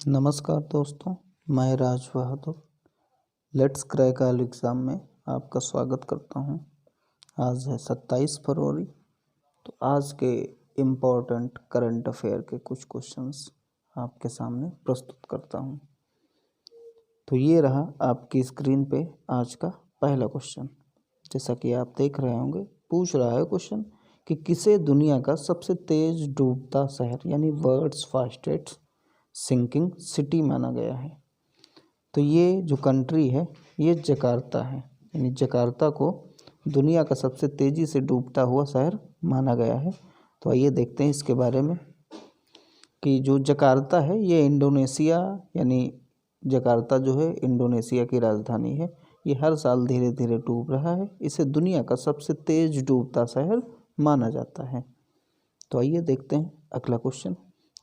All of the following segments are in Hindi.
नमस्कार दोस्तों, मैं Raj Bahadur let's crack all exam में आपका स्वागत करता हूं। आज है 27 फरवरी। तो आज के इम्पोर्टेंट करंट अफेयर के कुछ क्वेश्चंस आपके सामने प्रस्तुत करता हूं। तो ये रहा आपकी स्क्रीन पे आज का पहला क्वेश्चन। जैसा कि आप देख रहे होंगे, पूछ रहा है क्वेश्चन कि किसे दुनिया का सबसे तेज डूबता शहर यानी वर्ल्ड्स फास्टेस्ट सिंकिंग सिटी माना गया है। तो ये जो कंट्री है ये जकार्ता है, यानी जकार्ता को दुनिया का सबसे तेज़ी से डूबता हुआ शहर माना गया है। तो आइए देखते हैं इसके बारे में कि जो जकार्ता है ये इंडोनेशिया, यानी जकार्ता जो है इंडोनेशिया की राजधानी है। ये हर साल धीरे धीरे डूब रहा है। इसे दुनिया का सबसे तेज डूबता शहर माना जाता है। तो आइए देखते हैं अगला क्वेश्चन।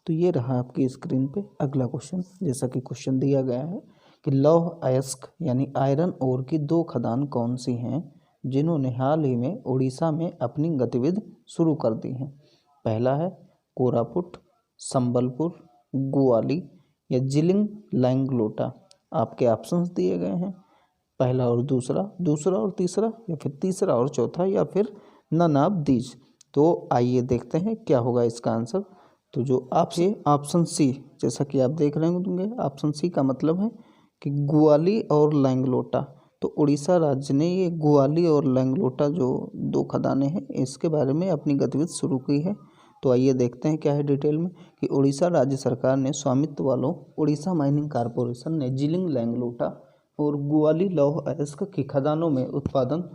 तो ये रहा आपकी स्क्रीन पे अगला क्वेश्चन। जैसा कि क्वेश्चन दिया गया है कि लौह अयस्क यानी आयरन ओर की दो खदान कौन सी हैं जिन्होंने हाल ही में उड़ीसा में अपनी गतिविधि शुरू कर दी हैं। पहला है कोरापुट, संबलपुर, गुवाली या जिलिंग लैंगलोटा। आपके ऑप्शंस दिए गए हैं, पहला और दूसरा, दूसरा और तीसरा, या फिर तीसरा और चौथा, या फिर नन ऑफ दीज। तो आइए देखते हैं क्या होगा इसका आंसर। तो जो आपसे ऑप्शन सी, जैसा कि आप देख रहे होंगे, ऑप्शन सी का मतलब है कि ग्वाली और लैंगलोटा। तो उड़ीसा राज्य ने ये ग्वाली और लैंगलोटा जो दो खदानें हैं इसके बारे में अपनी गतिविधि शुरू की है। तो आइए देखते हैं क्या है डिटेल में कि उड़ीसा राज्य सरकार ने स्वामित्व वालों उड़ीसा माइनिंग कॉरपोरेशन ने जिलिंग लैंगलोटा और ग्वाली लौह अयस्क की खदानों में उत्पादन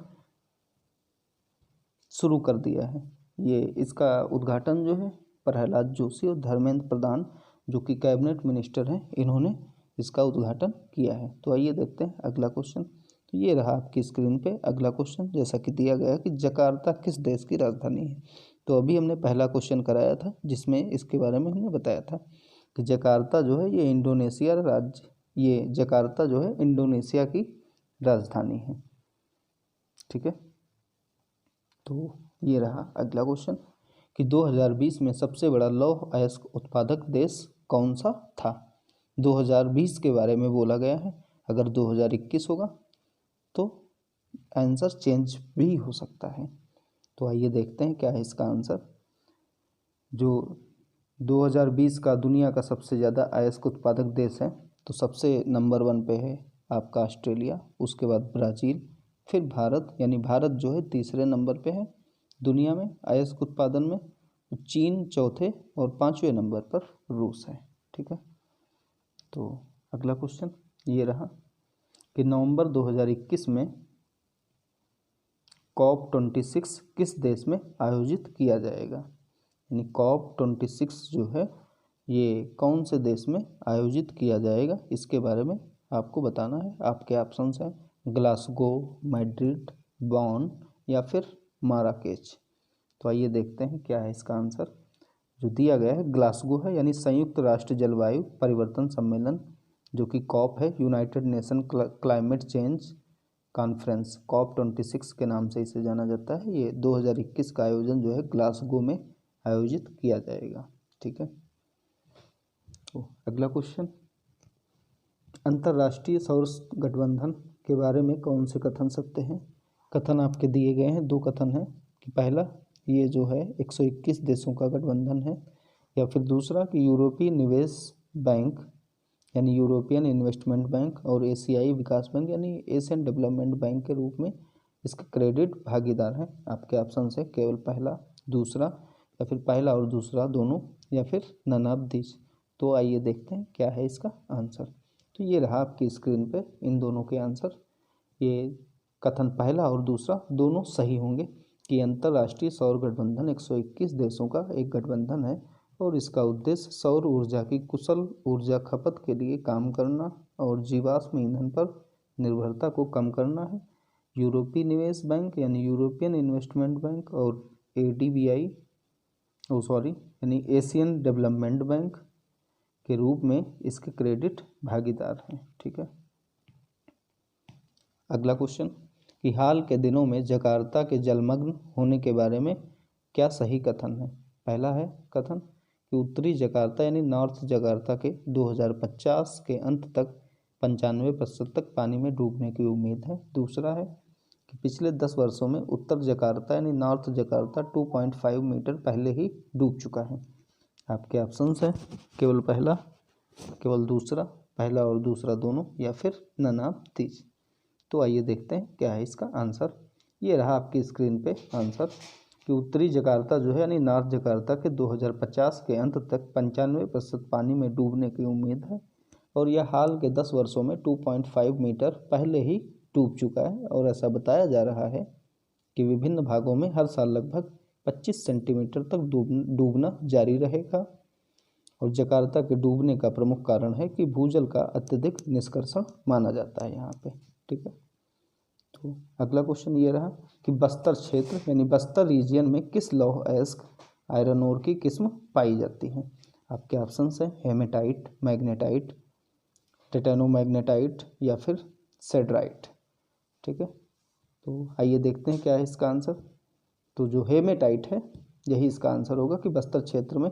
शुरू कर दिया है। ये इसका उद्घाटन जो है प्रहलाद जोशी और धर्मेंद्र प्रधान जो कि कैबिनेट मिनिस्टर हैं, इन्होंने इसका उद्घाटन किया है। तो आइए देखते हैं अगला क्वेश्चन। तो ये रहा आपकी स्क्रीन पे अगला क्वेश्चन। जैसा कि दिया गया कि जकार्ता किस देश की राजधानी है। तो अभी हमने पहला क्वेश्चन कराया था जिसमें इसके बारे में हमने बताया था कि जकार्ता जो है ये इंडोनेशिया राज्य, ये जकार्ता जो है इंडोनेशिया की राजधानी है। ठीक है। तो ये रहा अगला क्वेश्चन कि 2020 में सबसे बड़ा लौह अयस्क उत्पादक देश कौन सा था। 2020 के बारे में बोला गया है। अगर 2021 होगा तो आंसर चेंज भी हो सकता है। तो आइए देखते हैं क्या है इसका आंसर। जो 2020 का दुनिया का सबसे ज़्यादा अयस्क उत्पादक देश है, तो सबसे नंबर 1 पे है आपका ऑस्ट्रेलिया, उसके बाद ब्राज़ील, फिर भारत, यानी भारत जो है तीसरे नंबर पे है दुनिया में अयस्क उत्पादन में, चीन चौथे और 5वें नंबर पर रूस है। ठीक है। तो अगला क्वेश्चन ये रहा कि नवंबर 2021 में COP26 किस देश में आयोजित किया जाएगा। यानी COP26 जो है ये कौन से देश में आयोजित किया जाएगा, इसके बारे में आपको बताना है। आपके ऑप्शंस हैं ग्लासगो, मैड्रिड, बॉन या फिर माराकेच। तो आइए देखते हैं क्या है इसका आंसर। जो दिया गया है ग्लासगो है, यानी संयुक्त राष्ट्र जलवायु परिवर्तन सम्मेलन जो कि कॉप है, United nation climate change conference, COP26 के नाम से इसे जाना जाता है। ये 2021 का आयोजन जो है ग्लासगो में आयोजित किया जाएगा। ठीक है। तो अगला क्वेश्चन, अंतर्राष्ट्रीय सौर गठबंधन के बारे में कौन से कथन सत्य हैं। कथन आपके दिए गए हैं, दो कथन हैं कि पहला ये जो है 121 देशों का गठबंधन है, या फिर दूसरा कि यूरोपीय निवेश बैंक यानी यूरोपियन इन्वेस्टमेंट बैंक और एशियाई विकास बैंक यानी एशियन डेवलपमेंट बैंक के रूप में इसके क्रेडिट भागीदार हैं। आपके ऑप्शन है केवल पहला, दूसरा, या फिर पहला और दूसरा दोनों, या फिर नन ऑफ दिस। तो आइए देखते हैं क्या है इसका आंसर। तो ये रहा आपकी स्क्रीन पे इन दोनों के आंसर। ये कथन पहला और दूसरा दोनों सही होंगे कि अंतर्राष्ट्रीय सौर गठबंधन 121 देशों का एक गठबंधन है और इसका उद्देश्य सौर ऊर्जा की कुशल ऊर्जा खपत के लिए काम करना और जीवाश्म ईंधन पर निर्भरता को कम करना है। यूरोपीय निवेश बैंक यानी यूरोपियन इन्वेस्टमेंट बैंक और ADBI यानी एशियन डेवलपमेंट बैंक के रूप में इसके क्रेडिट भागीदार हैं। ठीक है। अगला क्वेश्चन कि हाल के दिनों में जकार्ता के जलमग्न होने के बारे में क्या सही कथन है। पहला है कथन कि उत्तरी जकार्ता यानी नॉर्थ जकार्ता के 2050 के अंत तक 95% तक पानी में डूबने की उम्मीद है। दूसरा है कि पिछले 10 वर्षों में उत्तर जकार्ता यानी नॉर्थ जकार्ता 2.5 मीटर पहले ही डूब चुका है। आपके ऑप्शंस हैं केवल पहला, केवल दूसरा, पहला और दूसरा दोनों, या फिर नन ऑफ दीज। तो आइए देखते हैं क्या है इसका आंसर। ये रहा आपकी स्क्रीन पे आंसर कि उत्तरी जकार्ता जो है यानी नॉर्थ जकार्ता के 2050 के अंत तक 95% पानी में डूबने की उम्मीद है, और यह हाल के 10 वर्षों में 2.5 मीटर पहले ही डूब चुका है। और ऐसा बताया जा रहा है कि विभिन्न भागों में हर साल लगभग 25 सेंटीमीटर तक डूबना जारी रहेगा। और जकार्ता के डूबने का प्रमुख कारण है कि भूजल का अत्यधिक निष्कर्षण माना जाता है यहाँ पे। ठीक है, तो अगला क्वेश्चन ये रहा कि बस्तर क्षेत्र यानी बस्तर रीजियन में किस लौह अयस्क आयरन ओर की किस्म पाई जाती है। आपके ऑप्शंस हैं हेमेटाइट, मैग्नेटाइट, टिटेनोमैग्नेटाइट या फिर सेड्राइट। ठीक है, तो आइए देखते हैं क्या है इसका आंसर। तो जो हेमेटाइट है यही इसका आंसर होगा कि बस्तर क्षेत्र में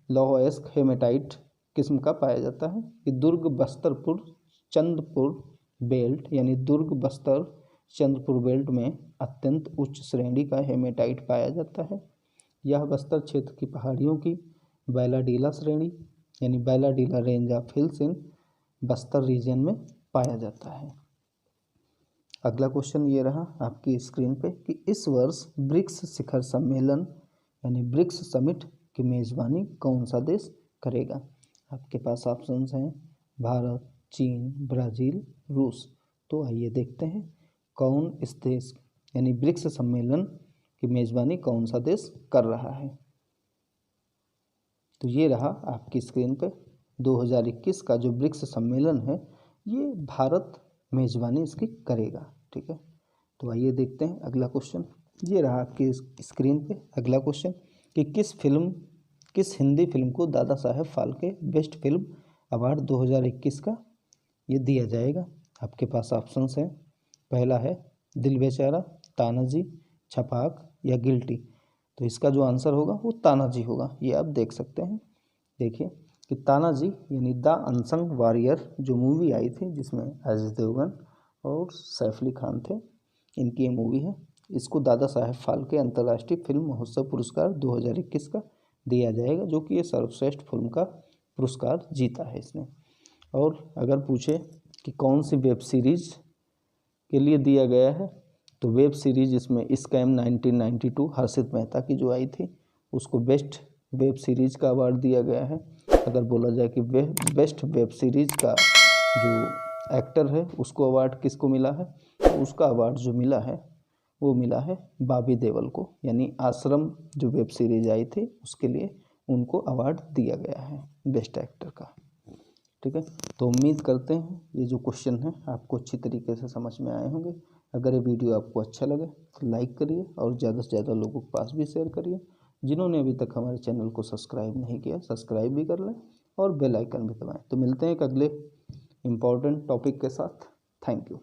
लौह अयस्क हेमेटाइट किस्म का पाया जाता है। कि दुर्ग बस्तरपुर चंद्रपुर बेल्ट यानी दुर्ग बस्तर चंद्रपुर बेल्ट में अत्यंत उच्च श्रेणी का हेमेटाइट पाया जाता है। यह बस्तर क्षेत्र की पहाड़ियों की बैलाडीला श्रेणी यानी Bailadila range of hills in Bastar region में पाया जाता है। अगला क्वेश्चन ये रहा आपकी स्क्रीन पे कि इस वर्ष ब्रिक्स शिखर सम्मेलन यानी ब्रिक्स समिट की मेज़बानी कौन सा देश करेगा। आपके पास ऑप्शंस हैं भारत, चीन, ब्राज़ील, रूस। तो आइए देखते हैं कौन इस देश यानी ब्रिक्स सम्मेलन की मेज़बानी कौन सा देश कर रहा है। तो ये रहा आपकी स्क्रीन पे 2021 का जो ब्रिक्स सम्मेलन है ये भारत मेज़बानी इसकी करेगा। ठीक है, तो आइए देखते हैं अगला क्वेश्चन। ये रहा आपकी स्क्रीन पे अगला क्वेश्चन कि किस हिंदी फिल्म को Dada Saheb Phalke best film award 2021 का ये दिया जाएगा। आपके पास ऑप्शंस हैं, पहला है दिल बेचारा, तानाजी, छपाक या गिल्टी। तो इसका जो आंसर होगा वो तानाजी होगा। ये आप देख सकते हैं, देखिए कि तानाजी यानी द अनसंग वॉरियर जो मूवी आई थी जिसमें अजय देवगन और सैफ अली खान थे, इनकी ये मूवी है। इसको दादा साहेब फाल्के अंतर्राष्ट्रीय फिल्म महोत्सव पुरस्कार 2021 का दिया जाएगा, जो कि ये सर्वश्रेष्ठ फिल्म का पुरस्कार जीता है इसने। और अगर पूछे कि कौन सी वेब सीरीज़ के लिए दिया गया है, तो वेब सीरीज़ इसमें स्कैम 1992 हर्षित मेहता की जो आई थी उसको बेस्ट वेब सीरीज़ का अवार्ड दिया गया है। अगर बोला जाए कि बेस्ट वेब सीरीज़ का जो एक्टर है उसको अवार्ड किसको मिला है, तो उसका अवार्ड जो मिला है वो मिला है बॉबी देओल को, यानी आश्रम जो वेब सीरीज आई थी उसके लिए उनको अवार्ड दिया गया है बेस्ट एक्टर का। ठीक है, तो उम्मीद करते हैं ये जो क्वेश्चन है आपको अच्छी तरीके से समझ में आए होंगे। अगर ये वीडियो आपको अच्छा लगे तो लाइक करिए और ज़्यादा से ज़्यादा लोगों के पास भी शेयर करिए। जिन्होंने अभी तक हमारे चैनल को सब्सक्राइब नहीं किया सब्सक्राइब भी कर लें और बेल आइकन भी दबाएं। तो मिलते हैं एक अगले इम्पॉर्टेंट टॉपिक के साथ। Thank you.